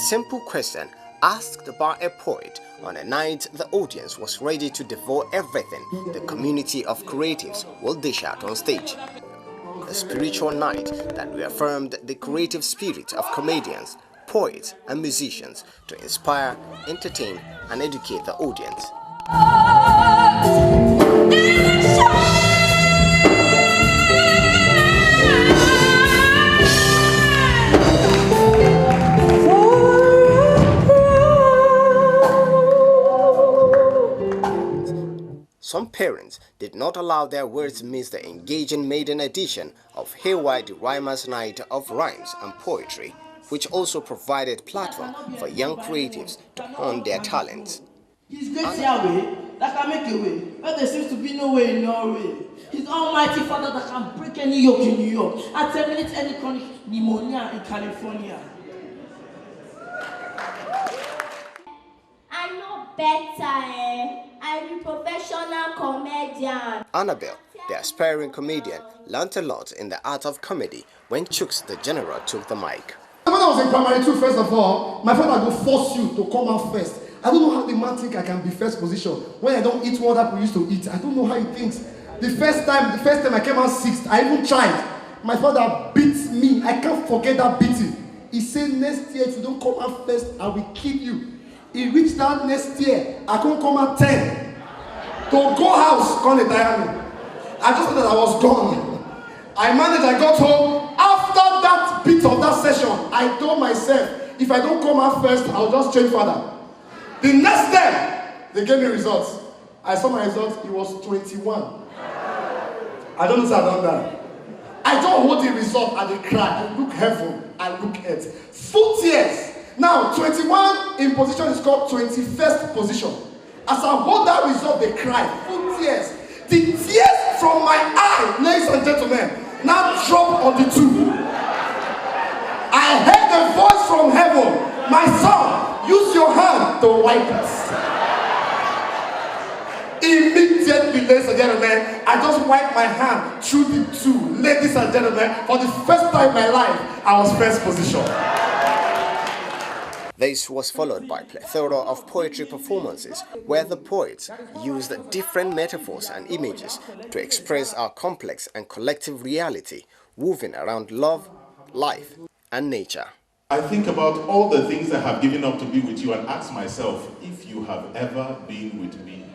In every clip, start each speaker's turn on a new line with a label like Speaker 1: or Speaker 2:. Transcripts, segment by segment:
Speaker 1: simple question asked by a poet on a night the audience was ready to devour everything the community of creatives will dish out on stage. A spiritual night that reaffirmed the creative spirit of comedians, poets and musicians to inspire, entertain and educate the audience. Some parents did not allow their words miss the engaging maiden edition of Haywhy the Rhymer's Night of Rhymes and Poetry, which also provided platform for young creatives to hone their talents.
Speaker 2: He's great Yahweh that can make a way where there seems to be no way in Norway. He's Almighty Father that can break any yoke in New York and terminate any chronic pneumonia in California.
Speaker 3: I know better. I'm a professional comedian.
Speaker 1: Annabelle, the aspiring comedian, learnt a lot in the art of comedy when Chooks the General took the mic.
Speaker 4: When I was in primary 2, first of all, my father will force you to come out first. I don't know how the man think I can be first position when I don't eat what other people used to eat. I don't know how he thinks. The first time I came out 6th, I even tried. My father beat me. I can't forget that beating. He said, next year, if you don't come out first, I will kill you. He reached out next year. I couldn't come out 10. To go house, can't retire me. I just thought that I was gone. I managed, I got home. After that bit of that session, I told myself, if I don't come out first, I'll just change father. The next day, they gave me results. I saw my results, it was 21. I don't know if I've done that. I don't hold the result and they cry. I look heaven, I look earth. Full tears. Now, 21 in position is called 21st position. As I hold that result, they cry. Full tears. The tears from my eye, ladies and gentlemen, now drop on the 2. I heard a voice from heaven. My son, use your hand to wipe it. Immediately, ladies and gentlemen, I just wiped my hand through the 2. Ladies and gentlemen, for the first time in my life, I was first position.
Speaker 1: This was followed by a plethora of poetry performances where the poets used different metaphors and images to express our complex and collective reality woven around love, life and nature.
Speaker 5: I think about all the things I have given up to be with you and ask myself if you have ever been with me.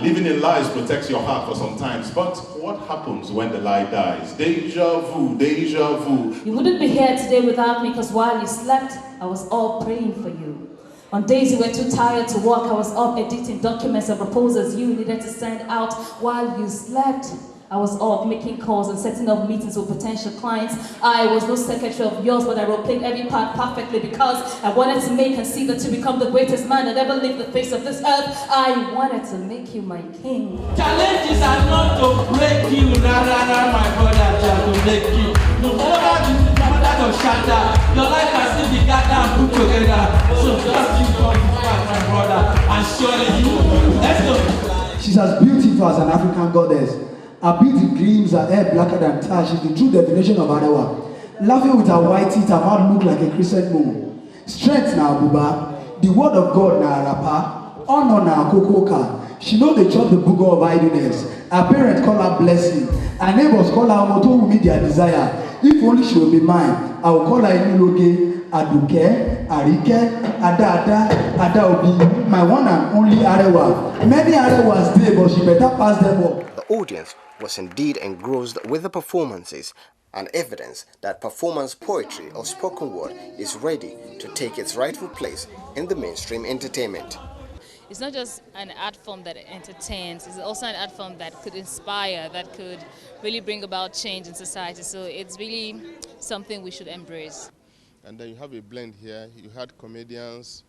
Speaker 5: Living in lies protects your heart for some times, but what happens when the lie dies? Deja vu, deja vu.
Speaker 6: You wouldn't be here today without me because while you slept, I was up praying for you. On days you were too tired to work, I was up editing documents and proposals you needed to send out. While you slept, I was up making calls and setting up meetings with potential clients. I was no secretary of yours, but I role-played every part perfectly because I wanted to make and see that you become the greatest man that ever lived the face of this earth. I wanted to make you my king.
Speaker 2: Challenges are not to break you, my brother, to make you. No matter to shatter, your life can still be gathered and put together. So just keep going back, my brother, and surely you will. Let's go.
Speaker 7: She's as beautiful as an African goddess. Her beauty gleams, her hair blacker than tar. She's the true definition of Haywhy. Laughing with her white teeth, her mouth look like a crescent moon. Strength na Abuba, the word of God na Arapa, honor na Kokoka. She know they chop the booger of idleness. Her parents call her blessing. Her neighbors call her Moto who meet their desire. If only she will be mine, I will call her Iniloge, Aduke, Arike, Ada, Adaobi, my one and only Haywhy. Many Haywy's there, but she better pass them all.
Speaker 1: The audience was indeed engrossed with the performances and evidence that performance poetry or spoken word is ready to take its rightful place in the mainstream entertainment.
Speaker 8: It's not just an art form that entertains, it's also an art form that could inspire, that could really bring about change in society. So it's really something we should embrace.
Speaker 9: And then you have a blend here. You had comedians,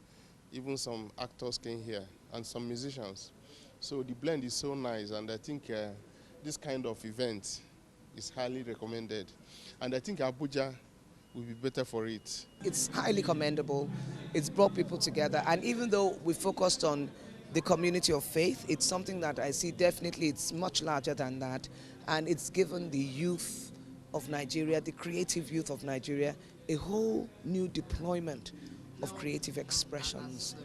Speaker 9: even some actors came here, and some musicians. So the blend is so nice, and I think this kind of event is highly recommended. And I think Abuja will be better for it.
Speaker 10: It's highly commendable. It's brought people together, and even though we focused on the community of faith, it's something that I see definitely it's much larger than that, and it's given the youth of Nigeria, the creative youth of Nigeria, a whole new deployment of creative expressions.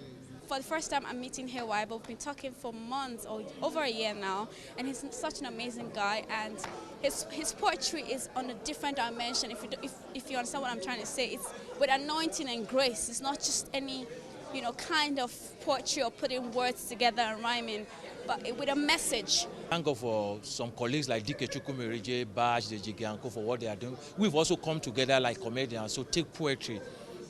Speaker 11: For the first time, I'm meeting Haywhy, but we've been talking for months or over a year now, and he's such an amazing guy, and his poetry is on a different dimension. If you understand what I'm trying to say, it's with anointing and grace. It's not just any, kind of poetry or putting words together and rhyming, but with a message.
Speaker 12: Thank God for some colleagues like Dike Chukwumerije, Bash, Dejigianko for what they are doing. We've also come together like comedians, so take poetry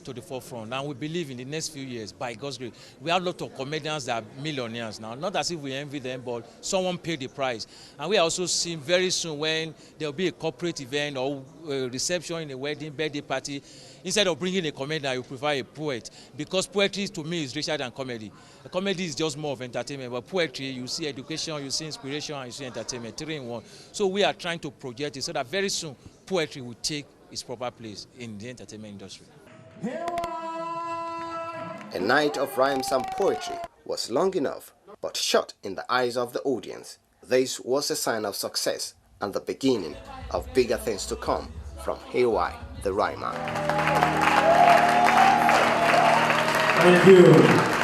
Speaker 12: to the forefront, and we believe in the next few years, by God's grace, we have a lot of comedians that are millionaires now. Not as if we envy them, but someone paid the price. And we are also seeing very soon when there will be a corporate event or a reception in a wedding, birthday party, instead of bringing a comedian, you prefer a poet, because poetry to me is richer than comedy. Comedy is just more of entertainment, but poetry, you see education, you see inspiration, and you see entertainment, 3 in 1. So we are trying to project it so that very soon poetry will take its proper place in the entertainment industry.
Speaker 1: A night of rhymes and poetry was long enough, but short in the eyes of the audience. This was a sign of success and the beginning of bigger things to come from Haywhy, the rhymer.
Speaker 13: Thank you.